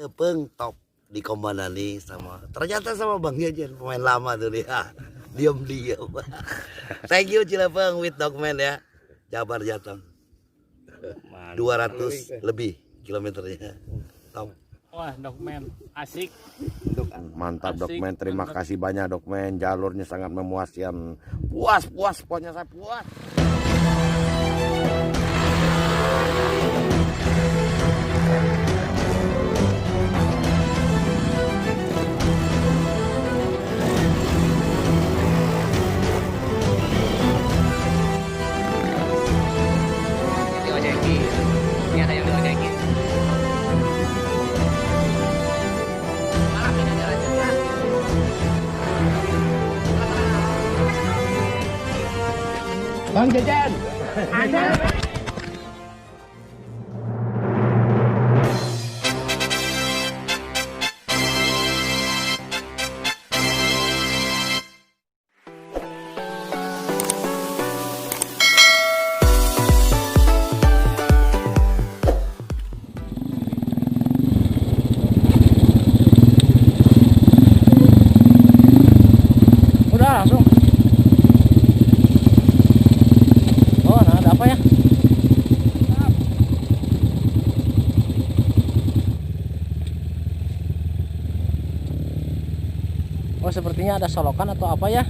Tepeng top dikomandani ternyata sama Bang Jajan, pemain lama tuh dia. Diam-diam. Thank you Cilepeng with Dogman ya. Jabar Jateng. 200 lebih kilometernya. Top. Wah, Dogman asik. Mantap Dogman, terima kasih banyak Dogman. Jalurnya sangat memuaskan. Puas, pokoknya saya puas. Bang Jajan. Udah langsung. Oh, nah ada apa ya? Oh, sepertinya ada solokan atau apa ya?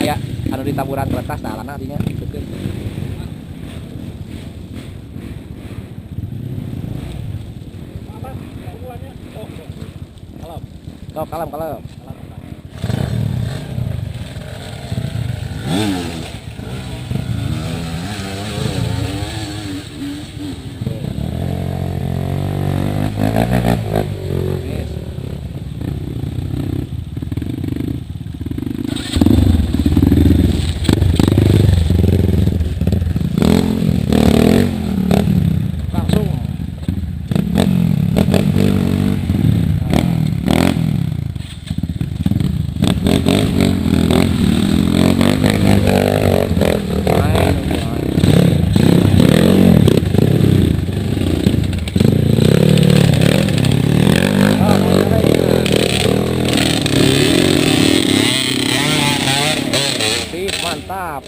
Ya, anu di taburan kertas dalana dinya ikutin. Kalem. Mantap.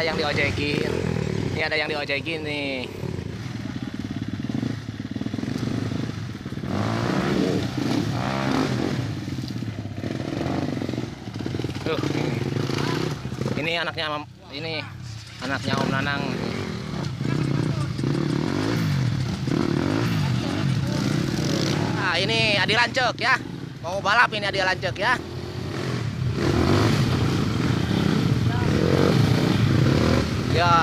ada yang diojekin. Ini ada yang diojekin nih. Ini anaknya Om Nanang. Nah, ini Adi Lancek ya. Mau balap ini Adi Lancek ya. Ya.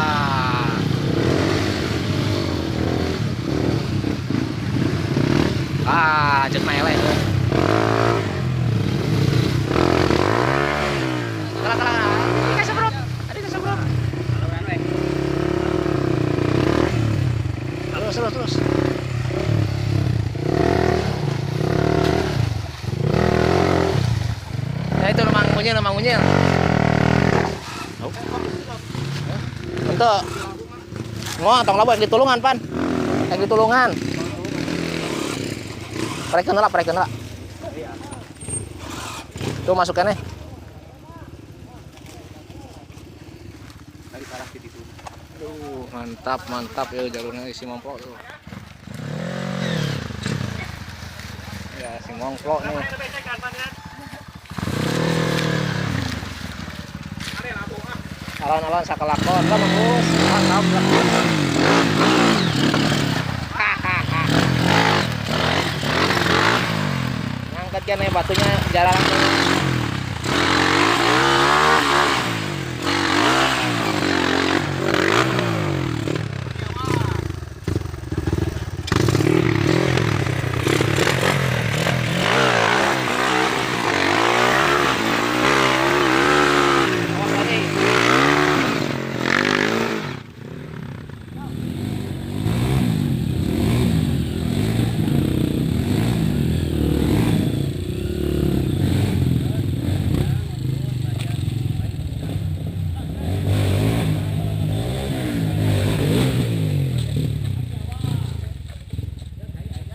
Cek mele. Terus. Ya itu lemang unyil. Untuk tong labu yang ditulungan pan. Yang ditulungan. Parekeun heula. Tuh masukkan mantap ya jalurnya si Mongko tuh. Ya si Mongko nih. Alon-alon sakelakon lah bagus. Mantap lah. Ngangkat kan batunya jalan langsung.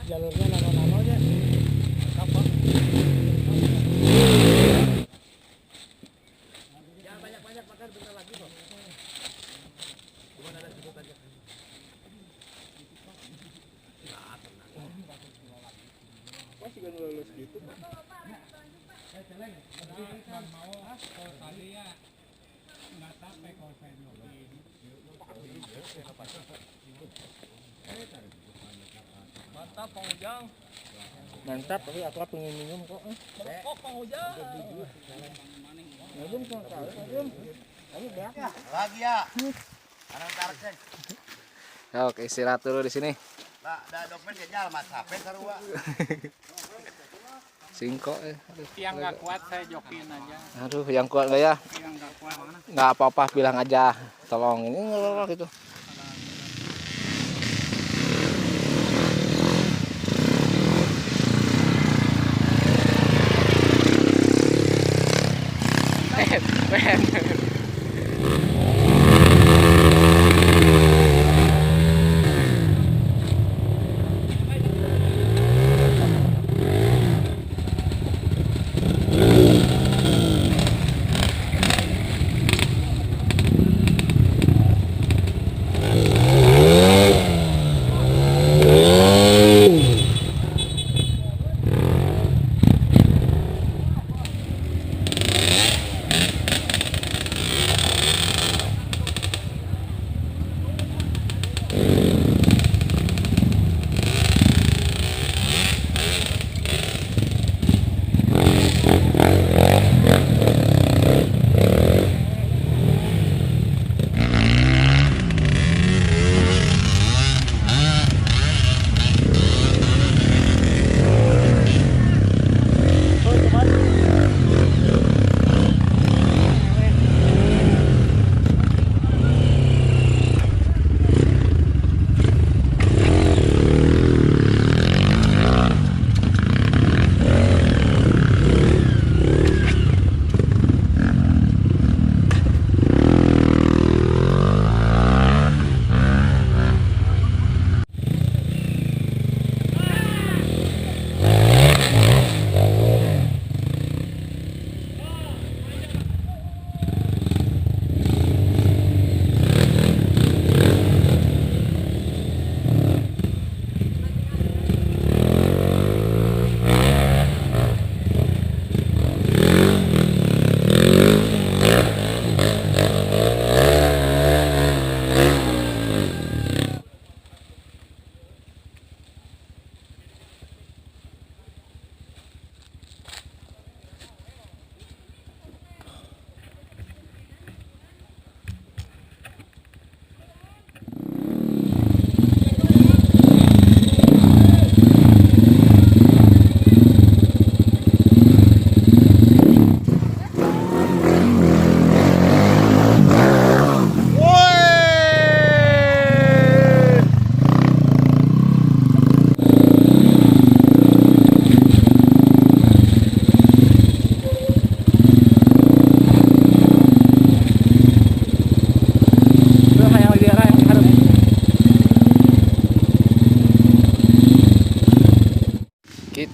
Jalurnya nano-nano aja. Apa? Ya banyak makan bentar lagi kok. Gimana ada cukup aja. Masih kan lulus gitu. Mau kalau tadi ya nggak sampai kalau saya mantap Kang Ujang. Mantap, tapi aku pengen minum kok. Kok Kang Ujang. Minum kok kali, minum. Ayo beak. Lagi ya. Ada tarik cek. Oke, istirahat dulu di sini. Nah, ada dokumen kayaknya alamat HP sarua. Singkok Yang nggak kuat saya jokin aja. Aduh, yang kuat enggak ya? Yang nggak kuat mana? Nggak apa-apa, bilang aja. Tolong ini ngelolok gitu.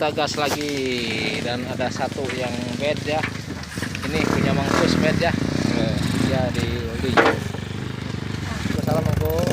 kita gas lagi. Dan ada satu yang bed ya. Ini punya Mangkus bed ya. Dia di Uli. Assalamualaikum.